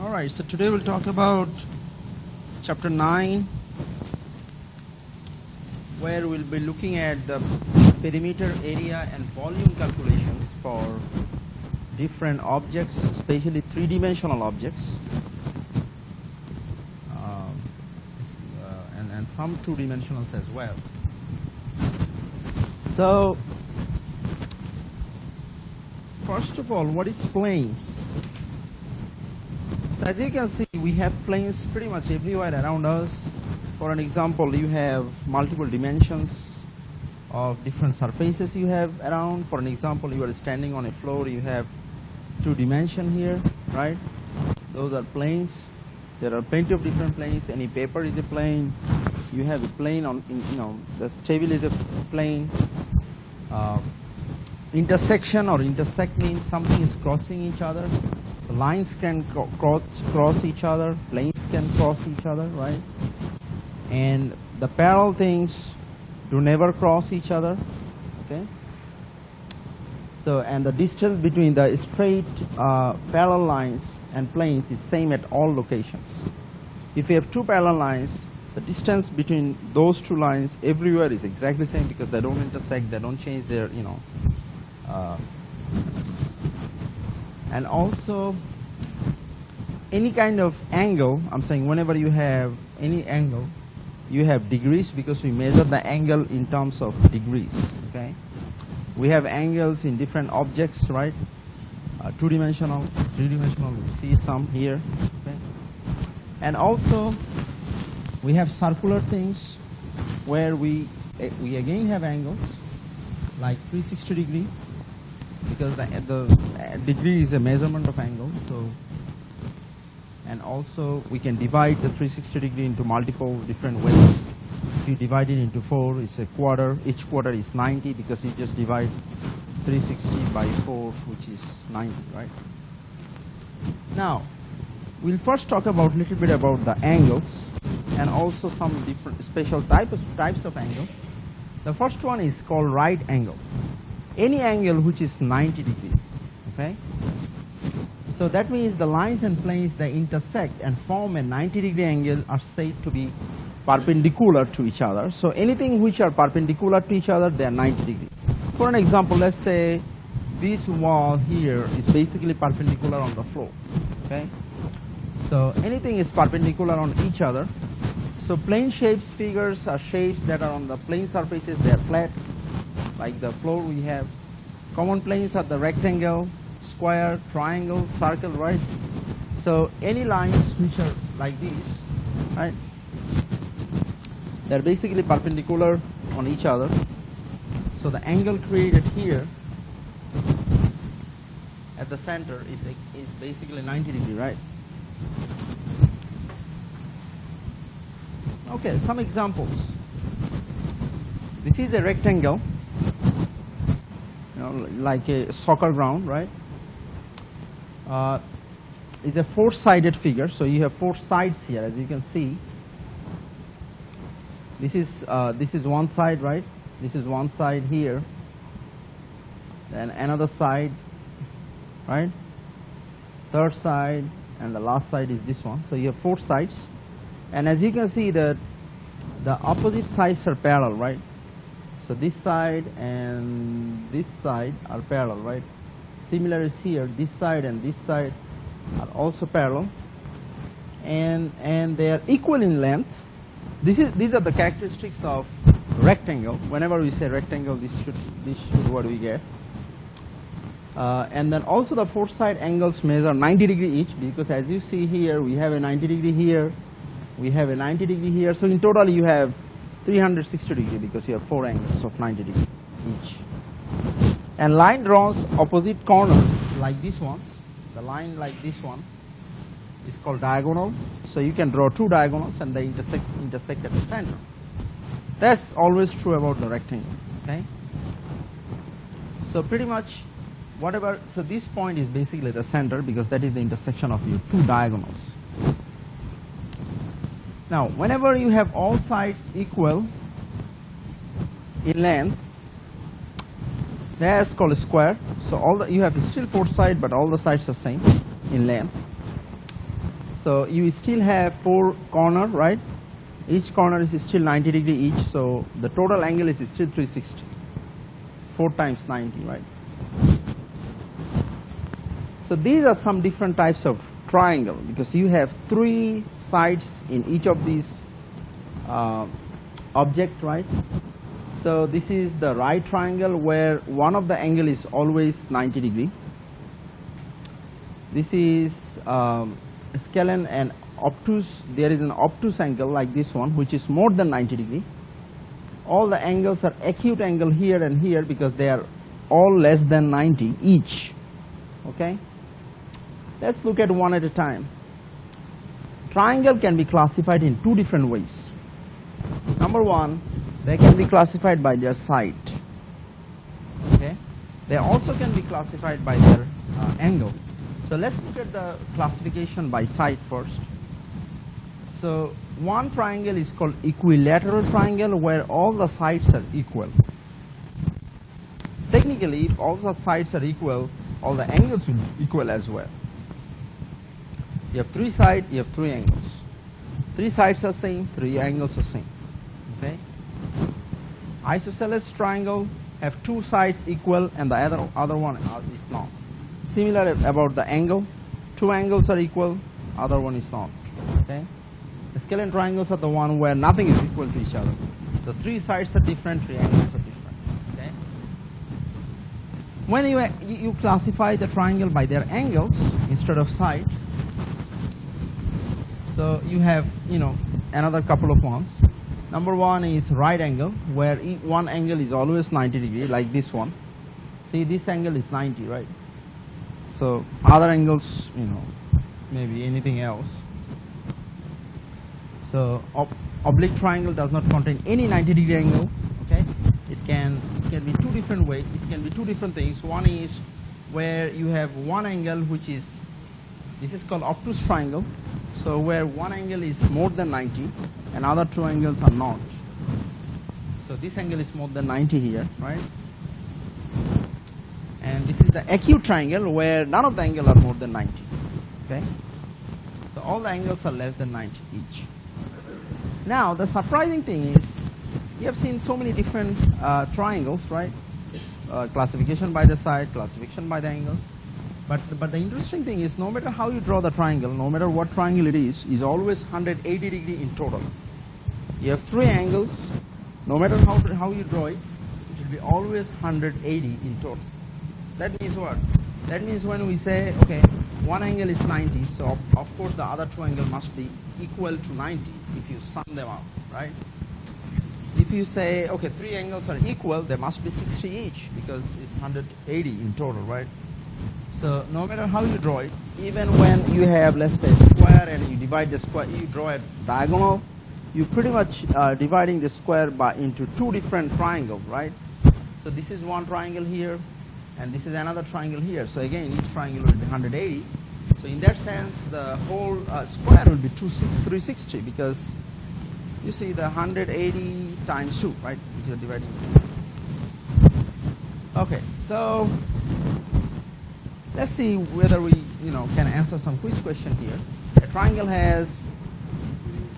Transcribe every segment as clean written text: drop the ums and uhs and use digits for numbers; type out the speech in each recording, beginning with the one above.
Alright, so today we'll talk about chapter 9, where we'll be looking at the perimeter, area and volume calculations for different objects, especially three-dimensional objects, and some two-dimensionals as well. So, first of all, what is planes? So as you can see, we have planes pretty much everywhere around us. For an example, you have multiple dimensions of different surfaces you have around. For an example, you are standing on a floor, you have two dimension here, right? Those are planes. There are plenty of different planes. Any paper is a plane. You have a plane on, the table is a plane. Intersection or intersect means something is crossing each other. The lines can cross each other, planes can cross each other, right? And the parallel things do never cross each other, okay? So, and the distance between the straight parallel lines and planes is same at all locations. If you have two parallel lines, the distance between those two lines everywhere is exactly the same because they don't intersect, they don't change their, and also any kind of angle, I'm saying whenever you have any angle, you have degrees because we measure the angle in terms of degrees, okay? We have angles in different objects, right? Two-dimensional, three-dimensional, we see some here, okay? And also we have circular things where we again have angles like 360 degree because the degree is a measurement of angle. So, and also we can divide the 360 degree into multiple different ways. If you divide it into 4, it's a quarter. Each quarter is 90 because you just divide 360 by 4, which is 90, right? Now, we'll first talk about a little bit about the angles and also some different special types of angles. The first one is called right angle. Any angle which is 90 degree, okay? So that means the lines and planes that intersect and form a 90 degree angle are said to be perpendicular to each other. So anything which are perpendicular to each other, they are 90 degree. For an example, let's say this wall here is basically perpendicular on the floor, okay? So anything is perpendicular on each other. So plane shapes figures are shapes that are on the plane surfaces, they are flat. Like the floor we have. Common planes are the rectangle, square, triangle, circle, right? So any lines which are like these, right? They're basically perpendicular on each other. So the angle created here at the center is basically 90 degree, right? Okay, some examples. This is a rectangle, like a soccer ground, right? It's a four-sided figure, so you have four sides here, as you can see. This is one side, right? This is one side here. Then another side, right? Third side, and the last side is this one. So you have four sides. And as you can see, the opposite sides are parallel, right? So this side and this side are parallel, right? Similar is here, this side and this side are also parallel. And they are equal in length. These are the characteristics of rectangle. Whenever we say rectangle, this should what we get. And then also the four side angles measure 90 degree each because as you see here, we have a 90 degree here. We have a 90 degree here. So in total you have 360 degree because you have four angles of 90 degree each. And line draws opposite corners like this ones. The line like this one is called diagonal. So you can draw two diagonals and they intersect at the center. That's always true about the rectangle, okay? So pretty much whatever, so this point is basically the center because that is the intersection of your two diagonals. Now, whenever you have all sides equal in length, that's called a square. So you have still four sides, but all the sides are same in length. So you still have 4 corners, right? Each corner is still 90 degree each, so the total angle is still 360. 4 times 90, right? So these are some different types of triangle, because you have 3 sides in each of these object, right? So this is the right triangle where one of the angle is always 90 degree. This is scalene and obtuse. There is an obtuse angle like this one, which is more than 90 degree. All the angles are acute angle here and here because they are all less than 90 each. Okay? Let's look at one at a time. Triangle can be classified in 2 different ways. Number 1, they can be classified by their side. Okay? They also can be classified by their angle. So let's look at the classification by side first. So one triangle is called equilateral triangle, where all the sides are equal. Technically, if all the sides are equal, all the angles will be equal as well. You have 3 sides, you have 3 angles. 3 sides are same, 3 angles are same. Okay? Isosceles triangle have 2 sides equal and the other one is not. Similar about the angle, 2 angles are equal, other one is not. Okay? The scalene triangles are the one where nothing is equal to each other. So 3 sides are different, 3 angles are different. Okay? When you classify the triangle by their angles instead of side, so you have, another couple of ones. Number 1 is right angle, where one angle is always 90 degree, like this one. See, this angle is 90, right? So other angles, maybe anything else. So oblique triangle does not contain any 90 degree angle. Okay, it can be 2 different ways. It can be 2 different things. One is where you have one angle which is, this is called obtuse triangle. So where one angle is more than 90 and other 2 angles are not. So this angle is more than 90 here, right? And this is the acute triangle where none of the angles are more than 90. Okay? So all the angles are less than 90 each. Now the surprising thing is, you have seen so many different triangles, right? Classification by the side, classification by the angles. But the interesting thing is, no matter how you draw the triangle, no matter what triangle it is always 180 degree in total. You have 3 angles, no matter how you draw it, it will be always 180 in total. That means what? That means when we say, okay, one angle is 90, so of course the other 2 angles must be equal to 90 if you sum them up, right? If you say, okay, 3 angles are equal, they must be 60 each because it's 180 in total, right? So no matter how you draw it, even when you have, let's say, square and you divide the square, you draw a diagonal, you pretty much dividing the square into 2 different triangles, right? So this is one triangle here, and this is another triangle here. So again, each triangle will be 180. So in that sense, the whole square will be 360 because you see the 180 times 2, right? Is you're dividing. Okay, so let's see whether we, can answer some quiz question here. A triangle has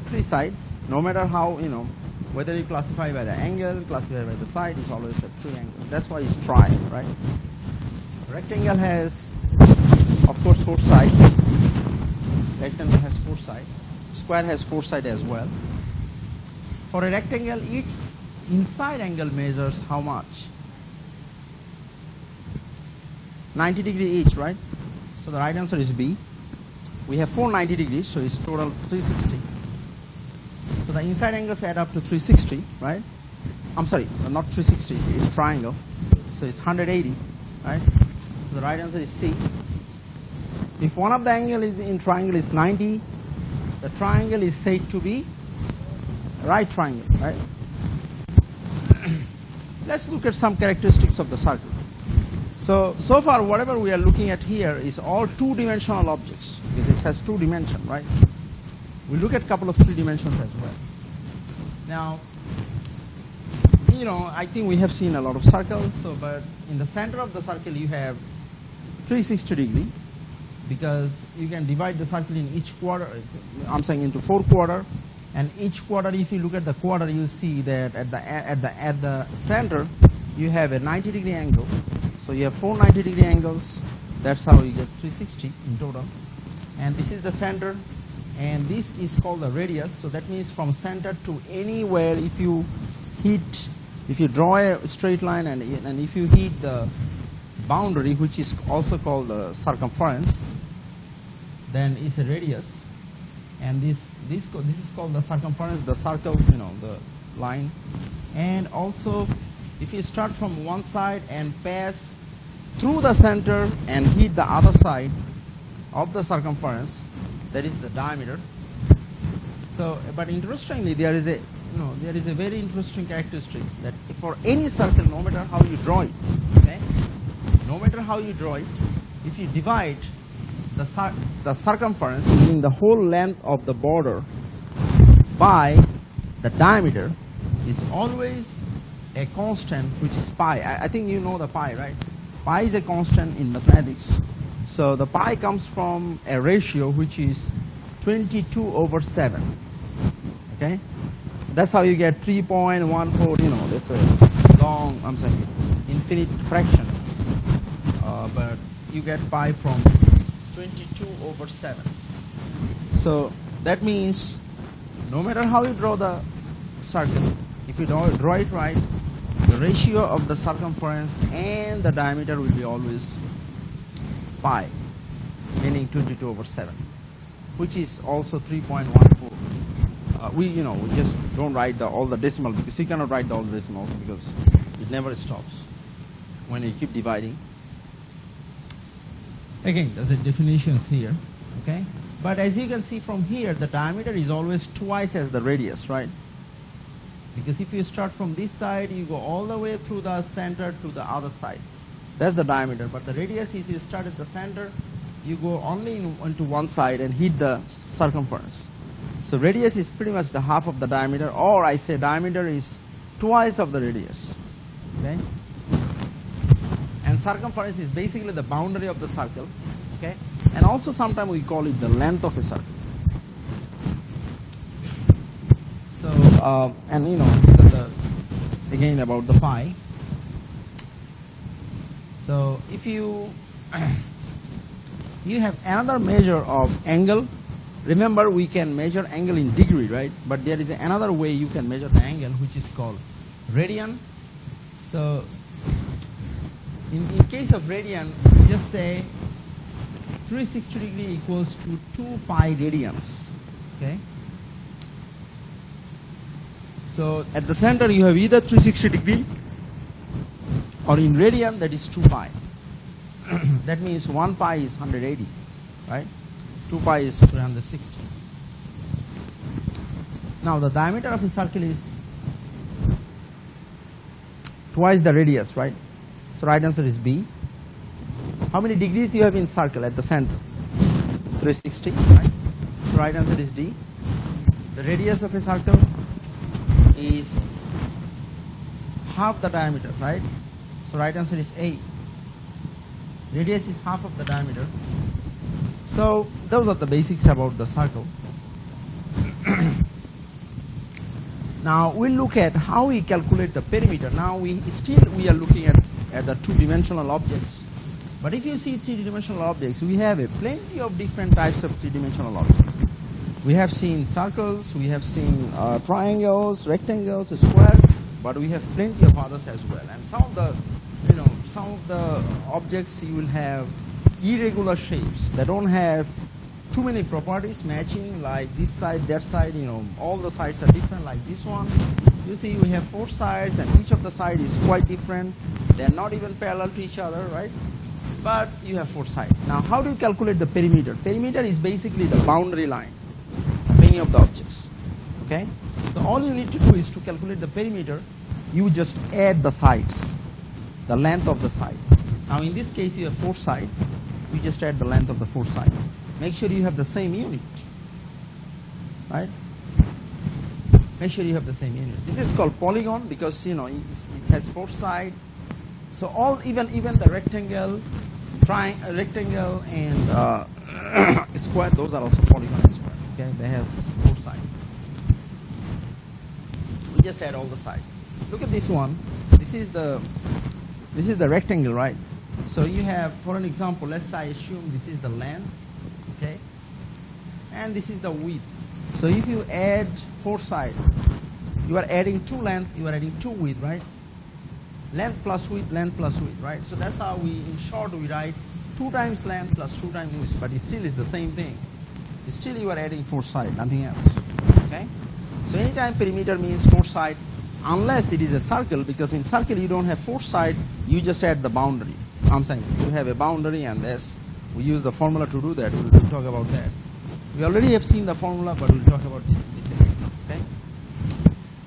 3 sides. No matter how, whether you classify by the angle, classify by the side, it's always a 3 angle. That's why it's triangle, right? Rectangle has, of course, 4 sides. Rectangle has 4 sides. Square has 4 sides as well. For a rectangle, each inside angle measures how much? 90 degree each, right? So the right answer is B. We have 490 degrees, so it's total 360. So the inside angles add up to 360, right? I'm sorry, not 360, it's triangle. So it's 180, right? So the right answer is C. If one of the angles in triangle is 90, the triangle is said to be right triangle, right? Let's look at some characteristics of the circle. So far, whatever we are looking at here is all 2-dimensional objects because it has 2 dimensions, right? We look at a couple of 3 dimensions as well. Now, I think we have seen a lot of circles. But in the center of the circle, you have 360 degree. because you can divide the circle in each quarter, I'm saying into 4 quarters, and each quarter, if you look at the quarter, you see that at the center you have a 90-degree angle. So you have 4 90-degree angles. That's how you get 360 in total. And this is the center, and this is called the radius. So that means from center to anywhere, if you draw a straight line and if you hit the boundary, which is also called the circumference, then it's a radius. And this is called the circumference, the circle, the line. And also, if you start from one side and pass through the center and hit the other side of the circumference, that is the diameter. So, but interestingly, there is a very interesting characteristic that for any circle, no matter how you draw it, okay, no matter how you draw it, if you divide the circumference, meaning the whole length of the border, by the diameter, is always a constant, which is pi. I think you know the pi, right? Pi is a constant in mathematics. So the pi comes from a ratio which is 22/7. Okay? That's how you get 3.14, that's a long, I'm saying, infinite fraction. But you get pi from 22/7. So that means no matter how you draw the circle, if you draw it right, the ratio of the circumference and the diameter will be always pi, meaning 22/7, which is also 3.14. We just don't write all the decimal, because you cannot write all the decimals because it never stops when you keep dividing. Again, there's the definitions here, okay? But as you can see from here, the diameter is always twice as the radius, right? Because if you start from this side, you go all the way through the center to the other side. That's the diameter. But the radius is you start at the center, you go only into one side and hit the circumference. So radius is pretty much the half of the diameter, or I say diameter is twice of the radius, okay? And circumference is basically the boundary of the circle, okay? And also sometimes we call it the length of a circle. So, and again about the pi. So if you have another measure of angle. Remember, we can measure angle in degree, right? But there is another way you can measure the angle, which is called radian. So in case of radian, just say 360 degree equals to 2 pi radians, okay? So at the center you have either 360 degree, or in radian that is 2 pi. That means 1 pi is 180, right? 2 pi is 360. Now the diameter of a circle is twice the radius, right? So right answer is B. How many degrees you have in circle at the center? 360, right? So right answer is D. The radius of a circle is half the diameter, right? So right answer is A. Radius is half of the diameter. So those are the basics about the circle. Now we'll look at how we calculate the perimeter. Now we are looking at the two-dimensional objects. But if you see three-dimensional objects, we have plenty of different types of three-dimensional objects. We have seen circles, we have seen triangles, rectangles, squares, but we have plenty of others as well. And some of the objects you will have irregular shapes that don't have too many properties matching, like this side, that side, all the sides are different, like this one. You see we have 4 sides and each of the side is quite different. They're not even parallel to each other, right? But you have 4 sides. Now how do you calculate the perimeter? Perimeter is basically the boundary line of any of the objects, okay? So all you need to do is to calculate the perimeter, you just add the sides, the length of the side. Now in this case you have 4 sides. We just add the length of the 4 sides. Make sure you have the same unit, right? Make sure you have the same unit. This is called polygon because it has 4 sides. So even the rectangle and square, those are also polygon square. Okay, they have 4 sides. We just add all the sides. Look at this one. This is the rectangle, right? So you have, for an example, let's say I assume this is the length, okay, and this is the width. So if you add 4 sides, you are adding 2 length, you are adding 2 width, right? Length plus width, right? So that's how we, in short, we write 2 times length plus 2 times width, but it still is the same thing. Still you are adding 4 sides, nothing else. Okay? So anytime perimeter means 4 sides, unless it is a circle, because in circle you don't have 4 sides, you just add the boundary. I'm saying you have a boundary, and this, we use the formula to do that. We'll talk about that. We already have seen the formula, but we'll talk about this again. Okay?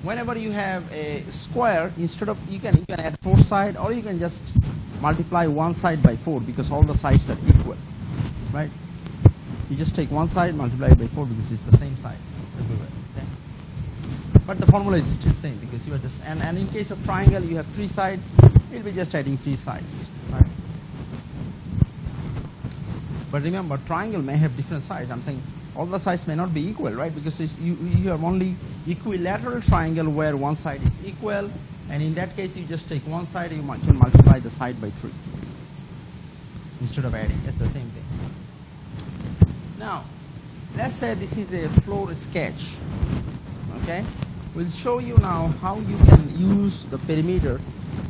Whenever you have a square, instead of, you can add 4 sides, or you can just multiply one side by 4, because all the sides are equal, right? You just take one side, multiply it by 4, because it's the same side everywhere. Okay? But the formula is still the same, because you are just, and in case of triangle, you have 3 sides, you'll be just adding 3 sides, right? But remember, triangle may have different sides. I'm saying all the sides may not be equal, right? Because you have only equilateral triangle where one side is equal, and in that case, you just take one side, you can multiply the side by 3 instead of adding. It's the same thing. Now, let's say this is a floor sketch. Okay, we'll show you now how you can use the perimeter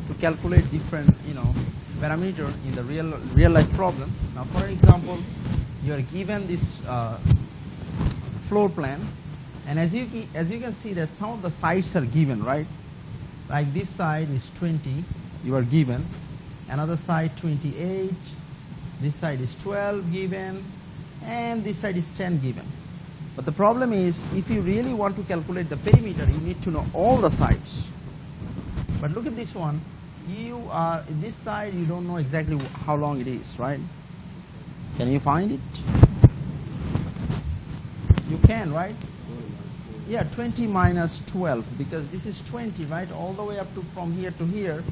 to calculate different, parameter in the real life problem. Now, for example, you are given this floor plan, and as you can see that some of the sides are given, right? Like this side is 20, you are given. Another side 28. This side is 12 given, and this side is 10 given. But the problem is, if you really want to calculate the perimeter, you need to know all the sides. But look at this one. This side, you don't know exactly how long it is, right? Can you find it? You can, right? Yeah, 20 minus 12, because this is 20, right? All the way up to from here to here.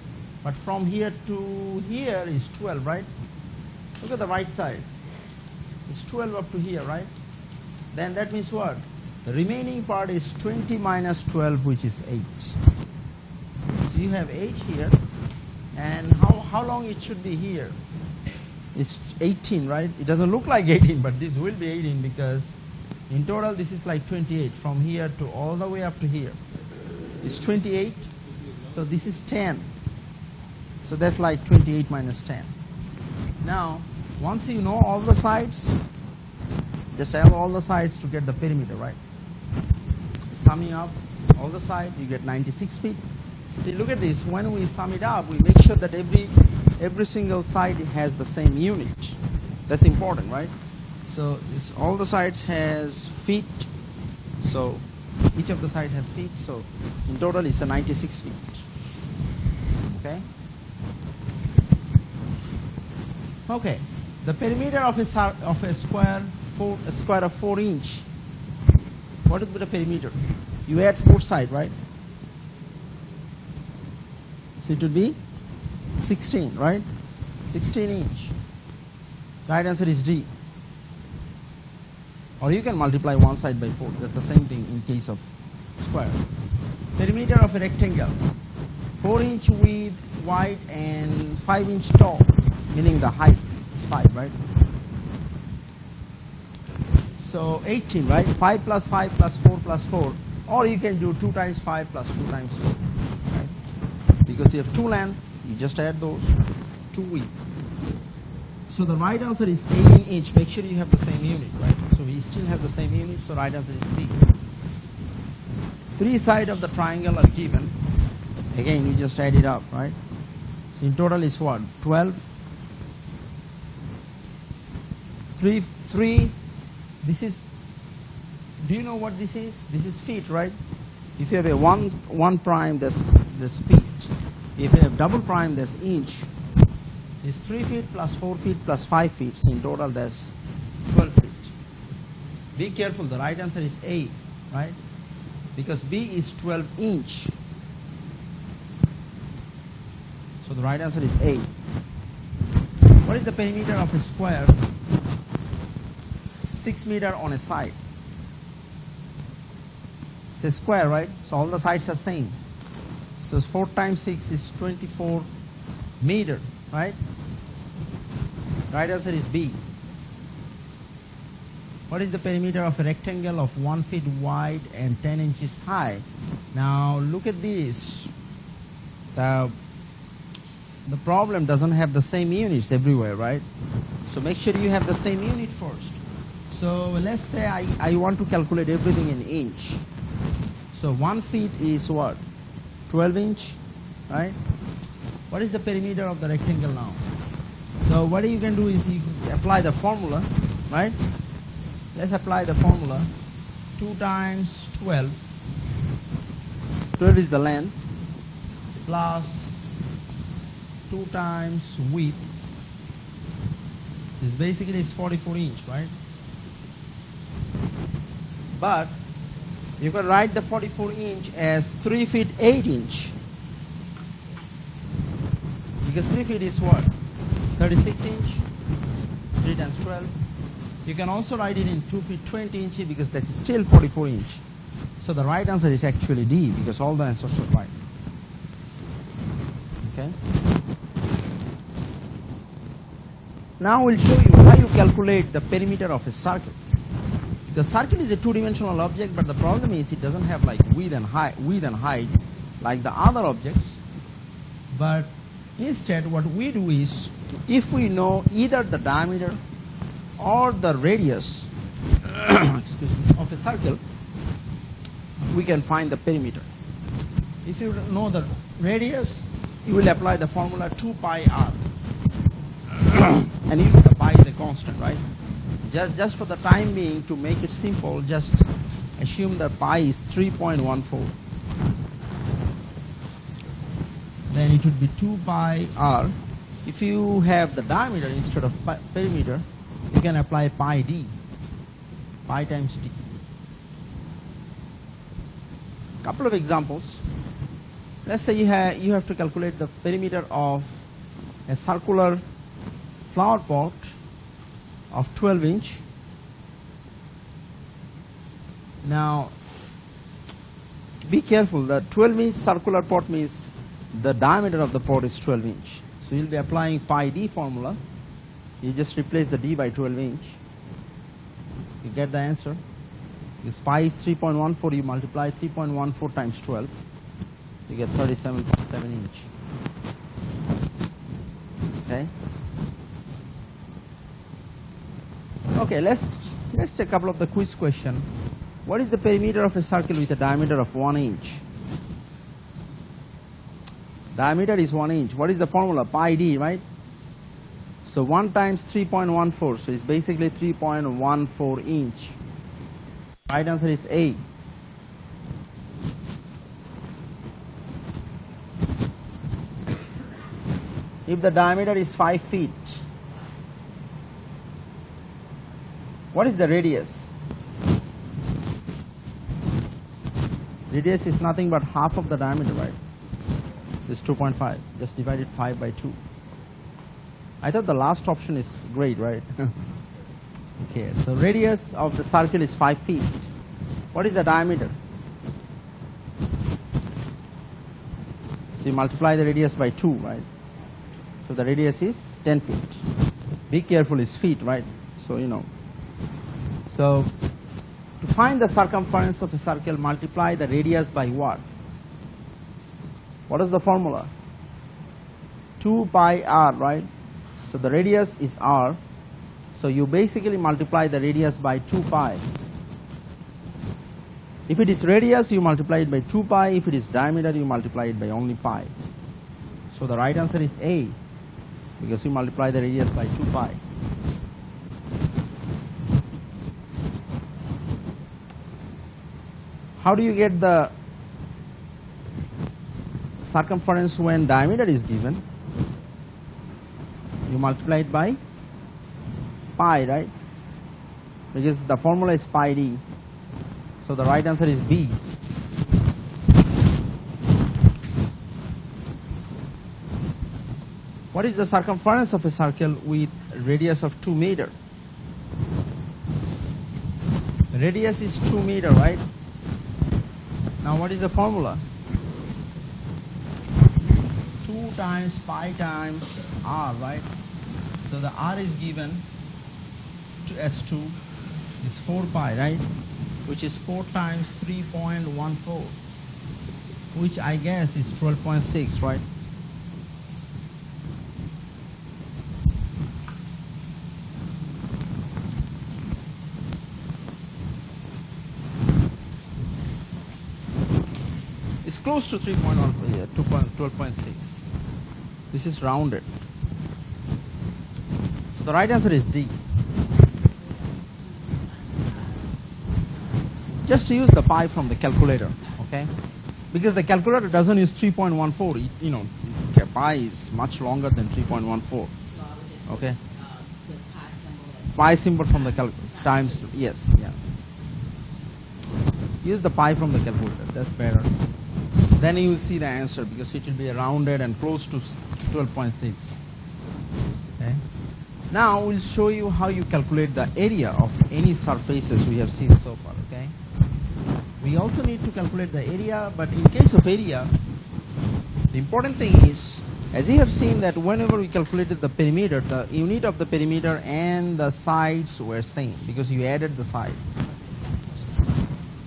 But from here to here is 12, right? Look at the right side. It's 12 up to here, right? Then that means what? The remaining part is 20 minus 12, which is 8. So you have 8 here. And how long it should be here? It's 18, right? It doesn't look like 18, but this will be 18, because in total this is like 28. From here to all the way up to here. It's 28. So this is 10. So that's like 28 minus 10. Now, once you know all the sides, just add all the sides to get the perimeter, right? Summing up all the sides, you get 96 feet. See, look at this. When we sum it up, we make sure that every single side has the same unit. That's important, right? So all the sides has feet. So each of the side has feet. So in total, it's a 96 feet. Okay. Okay. The perimeter of a square of 4 inch. What would be the perimeter? You add 4 sides, right? So it would be 16, right? 16 inch. Right answer is D. Or you can multiply one side by 4. That's the same thing in case of square. Perimeter of a rectangle. 4 inch width, wide, and 5 inch tall, meaning the height is 5, right? So 18, right? 5 plus 5 plus 4 plus 4. Or you can do 2 times 5 plus 2 times 4. Right? Because you have 2 length, you just add those. 2 width. So the right answer is 18 inch. Make sure you have the same unit, right? So we still have the same unit, so right answer is C. 3 sides of the triangle are given. Again, you just add it up, right? So in total is what? 12. 3. This is, do you know what this is? This is feet, right? If you have a 1 prime, that's feet. If you have double prime, that's inch. It's 3 feet plus 4 feet plus 5 feet. So in total, that's 12 feet. Be careful. The right answer is A, right? Because B is 12 inch. So the right answer is A. What is the perimeter of a square? 6 meter on a side. It's a square, right? So all the sides are same. So 4 times 6 is 24 meter, right? Right answer is B. What is the perimeter of a rectangle of 1 feet wide and 10 inches high? Now look at this. The problem doesn't have the same units everywhere, right? So make sure you have the same unit first. So let's say I want to calculate everything in inch. So 1 feet is what? 12 inch, right? What is the perimeter of the rectangle now? So what you can do is you can apply the formula, right? Let's apply the formula. 2 times 12. 12 is the length, plus 2 times width. This basically is 44 inch, right? But you can write the 44 inch as 3 feet 8 inch. Because 3 feet is what? 36 inch. 3 times 12. You can also write it in 2 feet 20 inch because this is still 44 inch. So the right answer is actually D because all the answers are right. Okay. Now we'll show you how you calculate the perimeter of a circle. The circle is a two-dimensional object, but the problem is it doesn't have like width and height like the other objects. But instead, what we do is, if we know either the diameter or the radius excuse me, of a circle, we can find the perimeter. If you know the radius, you will apply the formula 2 pi r. And you know the pi is a constant, right? Just for the time being, to make it simple, just assume that pi is 3.14. Then it would be 2 pi r. If you have the diameter instead of perimeter, you can apply pi d, pi times d. Couple of examples. Let's say you have to calculate the perimeter of a circular flower pot of 12 inch. Now be careful, the 12 inch circular pot means the diameter of the pot is 12 inch. So you'll be applying pi d formula. You just replace the d by 12 inch. You get the answer. If pi is 3.14, you multiply 3.14 times 12. You get 37.7 inch. Okay. Okay, let's take a couple of the quiz question. What is the perimeter of a circle with a diameter of 1 inch? Diameter is 1 inch. What is the formula? Pi d, right? So 1 times 3.14, so it's basically 3.14 inch. Right answer is A. If the diameter is 5 feet, what is the radius? Radius is nothing but half of the diameter, right? So it's 2.5. Just divide it 5 by 2. I thought the last option is great, right? Okay, so radius of the circle is 5 feet. What is the diameter? So you multiply the radius by 2, right? So the radius is 10 feet. Be careful, it's feet, right? So you know. So to find the circumference of a circle, multiply the radius by what? What is the formula? 2 pi r, right? So the radius is r. So you basically multiply the radius by 2 pi. If it is radius, you multiply it by 2 pi. If it is diameter, you multiply it by only pi. So the right answer is A, because you multiply the radius by 2 pi. How do you get the circumference when diameter is given? You multiply it by pi, right? Because the formula is pi d. So the right answer is B. What is the circumference of a circle with radius of 2 meter? Radius is 2 meter, right? Now what is the formula? 2 times pi times r, right? So the r is given to S2 is 4 pi, right? Which is 4 times 3.14, which I guess is 12.6, right? It's close to 3.1, yeah, 12.6. This is rounded. So the right answer is D. Just use the pi from the calculator, okay? Because the calculator doesn't use 3.14. You know, pi is much longer than 3.14. Okay. Pi symbol from the times, yes, yeah. Use the pi from the calculator. That's better. Then you will see the answer because it will be rounded and close to 12.6. Okay. Now we'll show you how you calculate the area of any surfaces we have seen so far. Okay. We also need to calculate the area, but in case of area, the important thing is, as you have seen that whenever we calculated the perimeter, the unit of the perimeter and the sides were same because you added the side.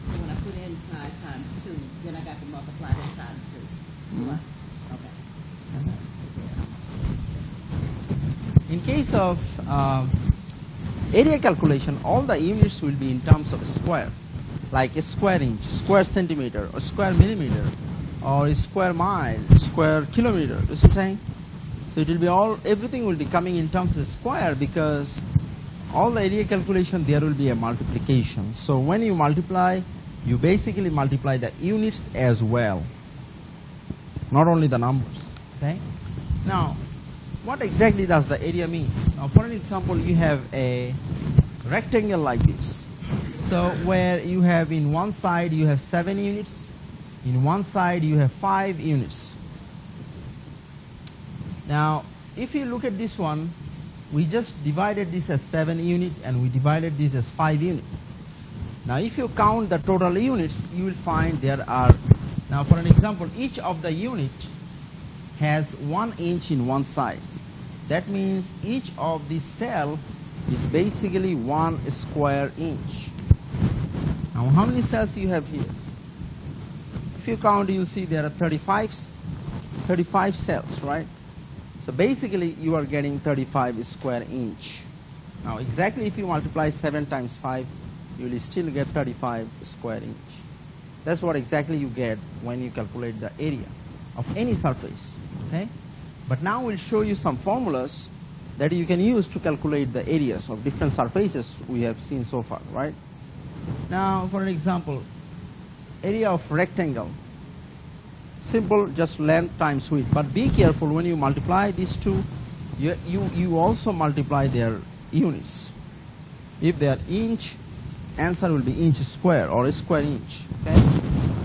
When I put in pi times 2, then I got to multiply that times 2. Mm-hmm. Okay. In case of area calculation, all the units will be in terms of square, like a square inch, square centimeter, or square millimeter, or a square mile, square kilometer. You see what I'm saying? So it will be everything will be coming in terms of square because all the area calculation there will be a multiplication. So when you multiply, you basically multiply the units as well, not only the numbers. Okay. Now, what exactly does the area mean? Now, for an example, you have a rectangle like this. So where you have in one side you have 7 units, in one side you have 5 units. Now, if you look at this one, we just divided this as 7 unit and we divided this as 5 unit. Now, if you count the total units, you will find there are, now for an example, each of the unit has 1 inch in one side. That means each of the cell is basically 1 square inch. Now, how many cells you have here? If you count, you'll see there are 35 cells, right? So basically, you are getting 35 square inch. Now, exactly if you multiply 7 times 5, you will still get 35 square inch. That's what exactly you get when you calculate the area of any surface, okay? But now we'll show you some formulas that you can use to calculate the areas of different surfaces we have seen so far, right? Now, for an example, area of rectangle. Simple, just length times width. But be careful when you multiply these two, you also multiply their units. If they are inch, answer will be inch square or a square inch. Okay?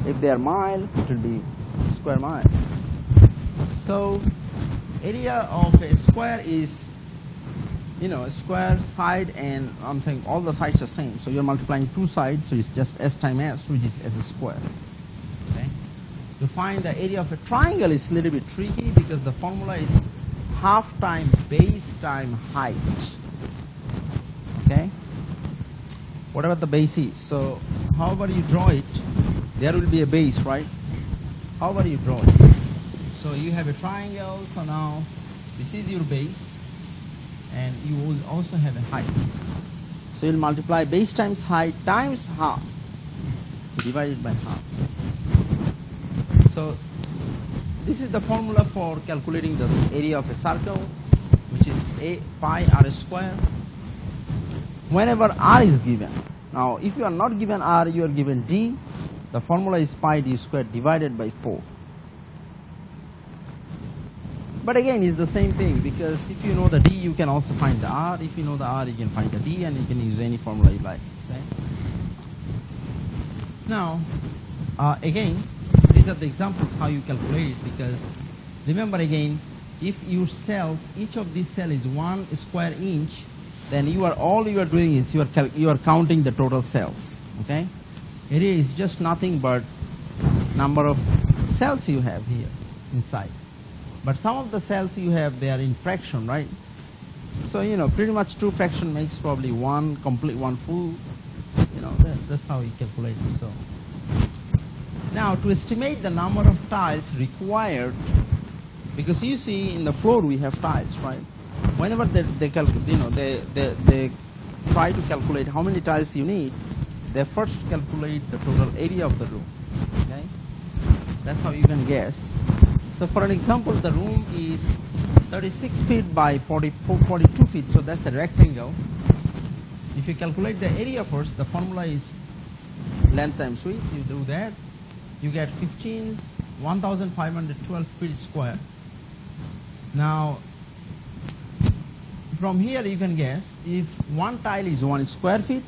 If they are mile, it will be square mile. So, area of a square is, you know, a square side, and I'm saying all the sides are same. So you're multiplying two sides, so it's just s times s, which is s square. Okay. To find the area of a triangle is a little bit tricky because the formula is half times base times height. Okay. Whatever the base is. So however you draw it, there will be a base, right? However you draw it. So you have a triangle. So now this is your base. And you will also have a height. So you'll multiply base times height times half, divided by half. So this is the formula for calculating the area of a circle, which is a pi r square. Whenever r is given, now if you are not given r, you are given d. The formula is pi d squared divided by 4. But again, it's the same thing because if you know the d, you can also find the r. If you know the r, you can find the d, and you can use any formula you like. Okay? Now, again, these are the examples how you calculate it because remember again, if your cells, each of these cells is 1 square inch, then all you are doing is you are counting the total cells. Okay? Area is just nothing but number of cells you have here inside. But some of the cells you have, they are in fraction, right? So, pretty much 2 fraction makes probably 1 complete, 1 full. That's how you calculate it. So now to estimate the number of tiles required, because you see in the floor we have tiles, right? Whenever they try to calculate how many tiles you need, they first calculate the total area of the room. Okay, that's how you can guess. So for an example, the room is 36 feet by 42 feet, so that's a rectangle. If you calculate the area first, the formula is length times width. You do that, you get 1,512 feet square. Now, from here you can guess if one tile is 1 square feet,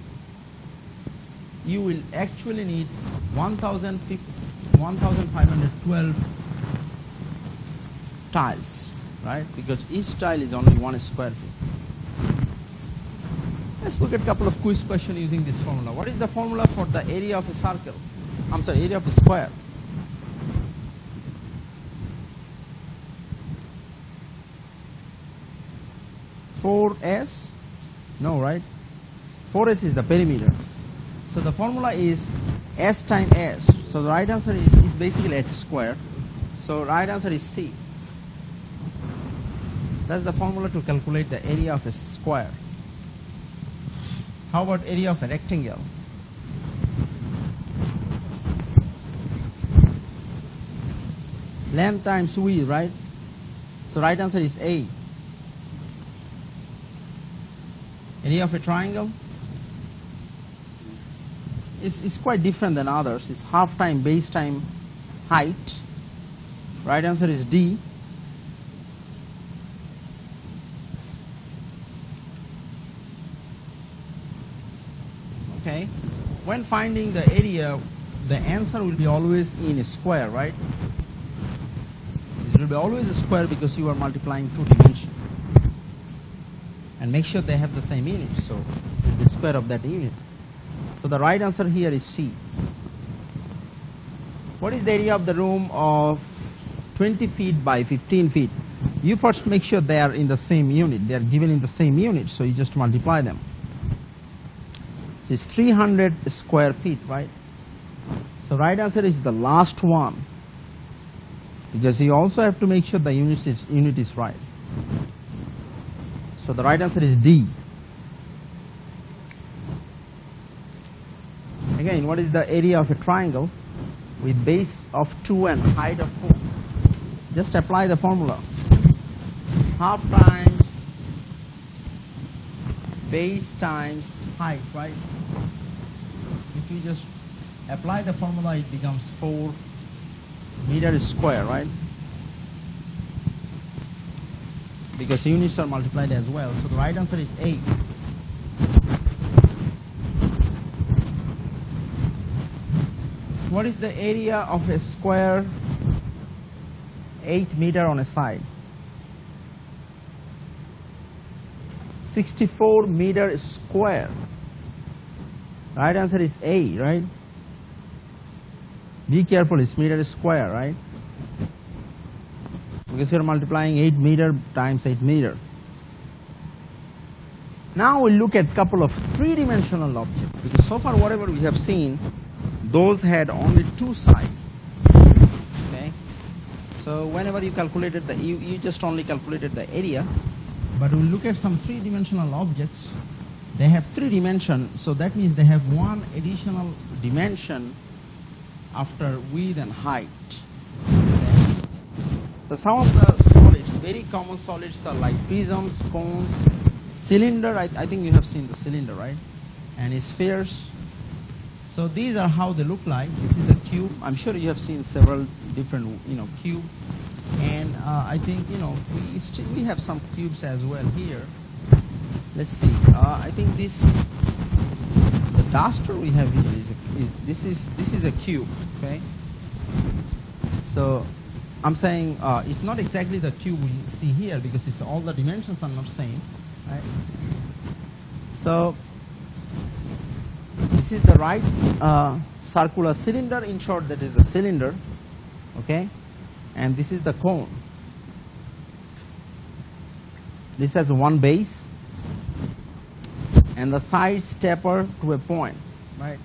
you will actually need 1,512 tiles, right? Because each tile is only 1 square feet. Let's look at a couple of quiz questions using this formula. What is the formula for the area of a circle? Area of a square. (4s)? No, right? 4s is the perimeter. So the formula is s times s. So the right answer is basically s square. So right answer is C. That's the formula to calculate the area of a square. How about area of a rectangle? Length times width, right? So right answer is A. Area of a triangle is quite different than others. It's half time base time height. Right answer is D. Okay. When finding the area, the answer will be always in a square, right? It will be always a square because you are multiplying 2 dimensions. And make sure they have the same unit, so it will be square of that unit. So the right answer here is C. What is the area of the room of 20 feet by 15 feet? You first make sure they are in the same unit. They are given in the same unit, so you just multiply them. So it's 300 square feet, right? So right answer is the last one, because you also have to make sure the unit is right. So the right answer is D. Again, what is the area of a triangle with base of 2 and height of 4? Just apply the formula. Half times base times height, right? If you just apply the formula, it becomes 4 meters square, right? Because units are multiplied as well. So the right answer is A. What is the area of a square 8 meter on a side? 64 meters square. Right answer is A, right? Be careful, it's meter square, right? Because you're multiplying 8 meter times 8 meter. Now we'll look at a couple of 3-dimensional objects, because so far whatever we have seen, those had only 2 sides. Okay? So whenever you calculated you just only calculated the area, but we'll look at some 3-dimensional objects. They have 3 dimensions, so that means they have 1 additional dimension after width and height. Okay? So some of the solids, very common solids, are like prisms, cones, cylinder. I think you have seen the cylinder, right? And spheres. So these are how they look like. This is a cube. I'm sure you have seen several different, cube. And I think, we have some cubes as well here. Let's see. I think the duster we have here this is a cube. Okay. So I'm saying it's not exactly the cube we see here, because all the dimensions are not same, right? So This is the right circular cylinder. In short, that is the cylinder. Okay, and this is the cone. This has one base, and the sides taper to a point, right?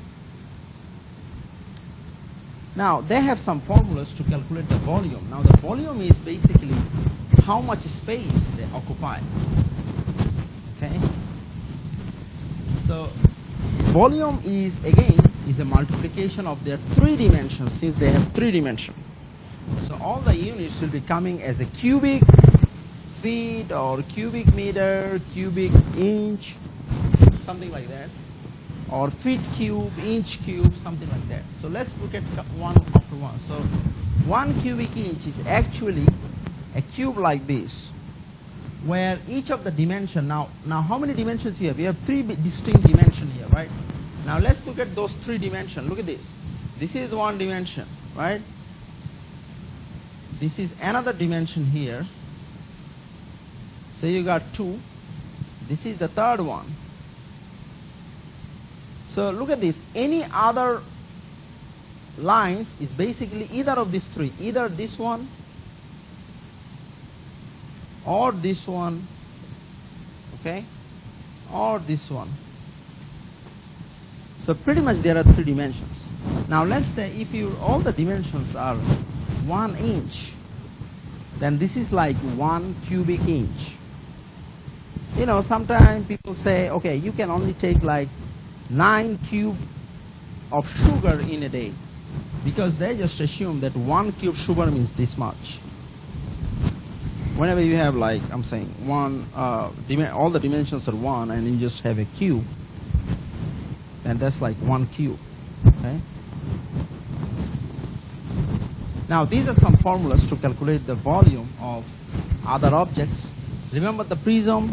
Now, they have some formulas to calculate the volume. Now, the volume is basically how much space they occupy. Okay? So, volume is, again, is a multiplication of their 3 dimensions, since they have 3 dimensions. So, all the units will be coming as a cubic feet or cubic meter, cubic inch, something like that, or feet cube, inch cube, something like that. So let's look at one after one. So 1 cubic inch is actually a cube like this, where each of the dimension, now how many dimensions you have? You have 3 distinct dimensions here, right? Now let's look at those 3 dimensions. Look at this. This is 1 dimension, right? This is another dimension here. So you got 2. This is the third one. So look at this. Any other lines is basically either of these 3. Either this one or this one, okay, or this one. So pretty much there are 3 dimensions. Now let's say if all the dimensions are 1 inch, then this is like 1 cubic inch. You know, sometimes people say, okay, you can only take like 9 cube of sugar in a day, because they just assume that 1 cube sugar means this much. Whenever you have, like, I'm saying one, all the dimensions are 1, and you just have a cube, then that's like 1 cube. Okay. Now these are some formulas to calculate the volume of other objects. Remember the prism.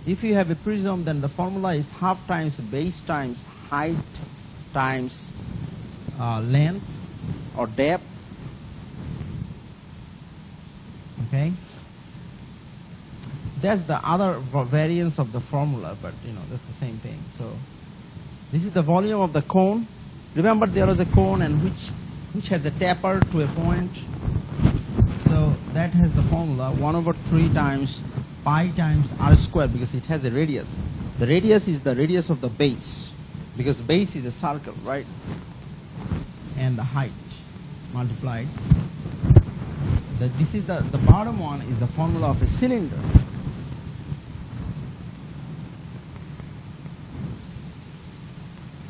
If you have a prism, then the formula is half times base times height times length or depth. Okay. That's the other variance of the formula, but you know, that's the same thing. So this is the volume of the cone. Remember there was a cone and which has a taper to a point. So that has the formula 1/3 times pi times r squared, because it has a radius. The radius is the radius of the base, because base is a circle, right? And the height multiplied. This is the bottom one is the formula of a cylinder.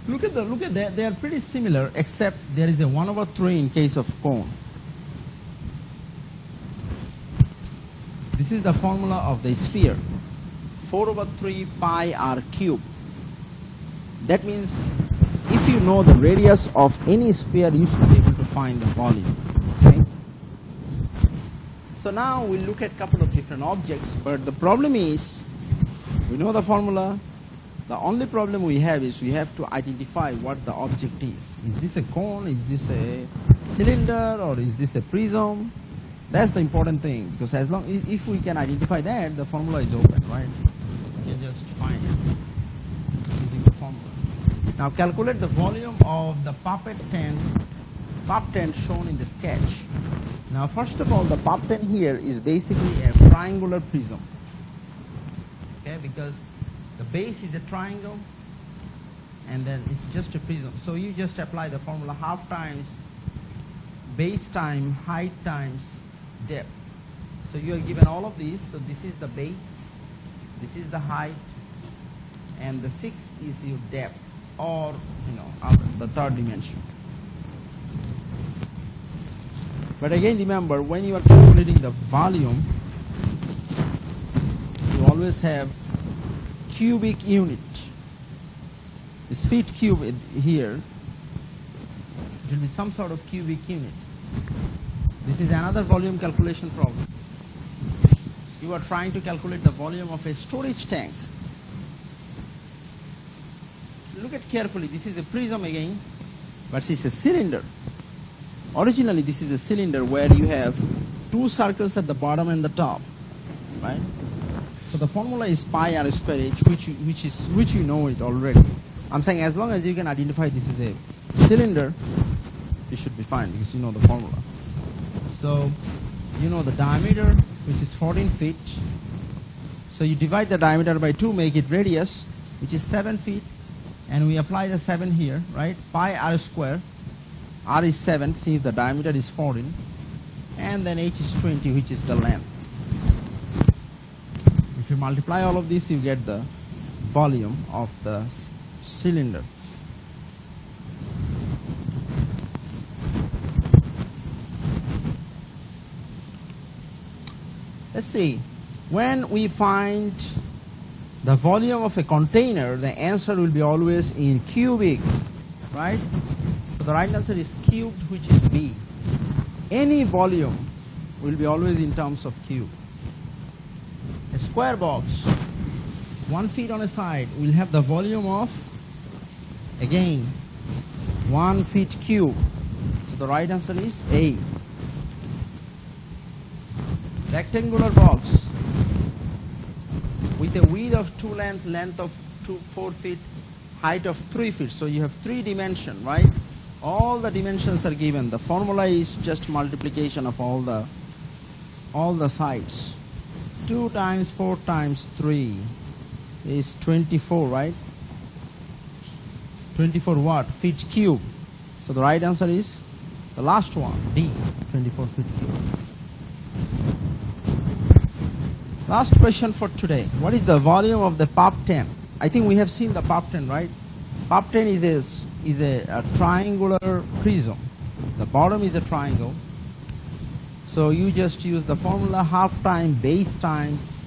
Look at that. They are pretty similar, except there is a 1/3 in case of cone. This is the formula of the sphere, 4/3 pi r cube. That means if you know the radius of any sphere, you should be able to find the volume. Okay? So now we'll look at a couple of different objects, but the problem is, we know the formula. The only problem we have is we have to identify what the object is. Is this a cone? Is this a cylinder? Or is this a prism? That's the important thing, because as long if we can identify that, the formula is open, right? We can just find it using the formula. Now calculate the volume of the puppet tent shown in the sketch. Now first of all, the pup tent here is basically a triangular prism. Okay, because the base is a triangle and then it's just a prism. So you just apply the formula half times base time height times depth. So you are given all of these. So this is the base, this is the height, and the 6 is your depth, or the third dimension. But again, remember, when you are calculating the volume, you always have cubic unit. This feet cube here, it will be some sort of cubic unit. This is another volume calculation problem. You are trying to calculate the volume of a storage tank. Look at carefully. This is a prism again, but it's a cylinder. Originally, this is a cylinder where you have 2 circles at the bottom and the top, right? So the formula is pi r squared h, which you know it already. I'm saying as long as you can identify this is a cylinder, you should be fine because you know the formula. So you know the diameter, which is 14 feet. So you divide the diameter by 2, make it radius, which is 7 feet. And we apply the 7 here, right? Pi r square. R is 7 since the diameter is 14. And then h is 20, which is the length. If you multiply all of this, you get the volume of the cylinder. Let's see. When we find the volume of a container, the answer will be always in cubic, right? So the right answer is cubed, which is B. Any volume will be always in terms of cube. A square box, 1 feet on a side, will have the volume of, again, 1 feet cube. So the right answer is A. Rectangular box with a width of 2 length of 4 feet, height of 3 feet. So you have 3 dimensions, right? All the dimensions are given. The formula is just multiplication of all the sides. 2 times 4 times 3 is 24, right? 24 what? Feet cube. So the right answer is the last one, D, 24 feet cube. Last question for today. What is the volume of the pop 10? I think we have seen the pop 10, right? Pop 10 is a triangular prism. The bottom is a triangle. So you just use the formula half time base times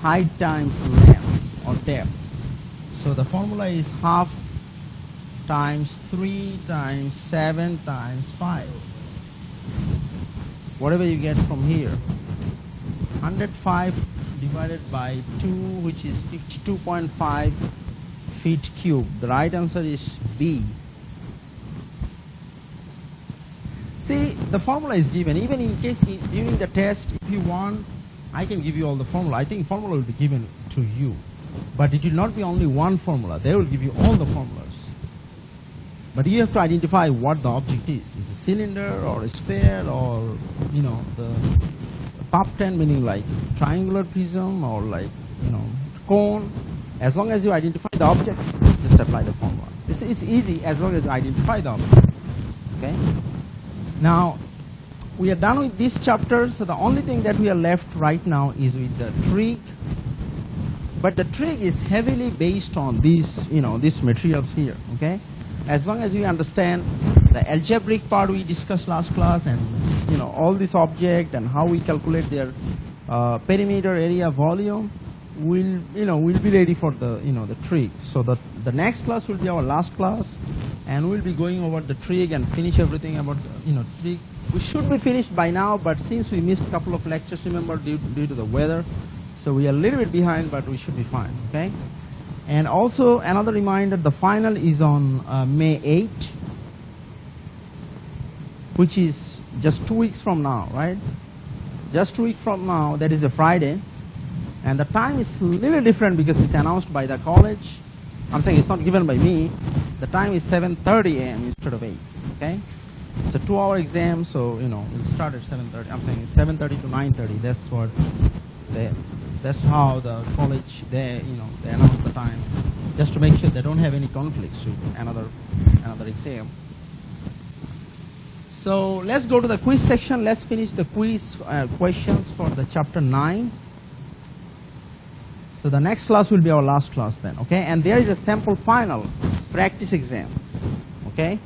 height times length or depth. So the formula is half times 3 times 7 times 5. Whatever you get from here. 105 divided by 2, which is 52.5 feet cube. The right answer is B. See, the formula is given. Even in case during the test, if you want, I can give you all the formula. I think formula will be given to you. But it will not be only one formula. They will give you all the formulas. But you have to identify what the object is. Is it a cylinder or a sphere or, you know, the pop 10 meaning like triangular prism or like, you know, cone. As long as you identify the object, just apply the formula. This is easy as long as you identify the object. Okay? Now, we are done with this chapter, so the only thing that we are left right now is with the trig. But the trig is heavily based on these, you know, these materials here. Okay? As long as you understand the algebraic part we discussed last class and, you know, all this object and how we calculate their perimeter, area, volume, we'll be ready for the, you know, the trig. So the next class will be our last class, and we'll be going over the trig and finish everything about the, you know, trig. We should be finished by now, but since we missed a couple of lectures, remember, due to the weather, so we are a little bit behind, but we should be fine. Okay. And also another reminder: the final is on May 8, which is just 2 weeks from now, right? Just 2 weeks from now. That is a Friday. And the time is a little different because it's announced by the college. I'm saying it's not given by me. The time is 7:30 a.m. instead of 8. Okay? It's a 2-hour exam, so, you know, we'll start at 7:30. I'm saying it's 7:30 to 9:30. That's how the college, they announce the time, just to make sure they don't have any conflicts with another exam. So let's go to the quiz section. Let's finish the quiz questions for the chapter 9. So the next class will be our last class then, okay? And there is a sample final practice exam, okay?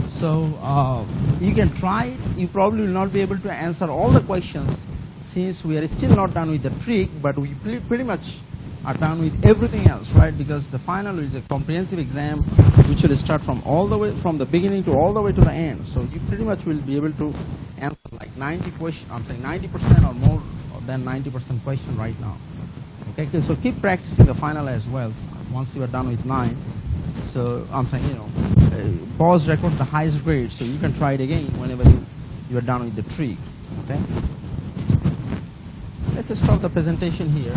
So you can try it. You probably will not be able to answer all the questions since we are still not done with the trig, but we pretty much are done with everything else, right? Because the final is a comprehensive exam which will start from the beginning to all the way to the end. So you pretty much will be able to answer like 90% or more than 90% question right now. Okay, so keep practicing the final as well once you are done with 9. So I'm saying, pause, record the highest grade, so you can try it again whenever you are done with the trig. Okay. Let's stop the presentation here.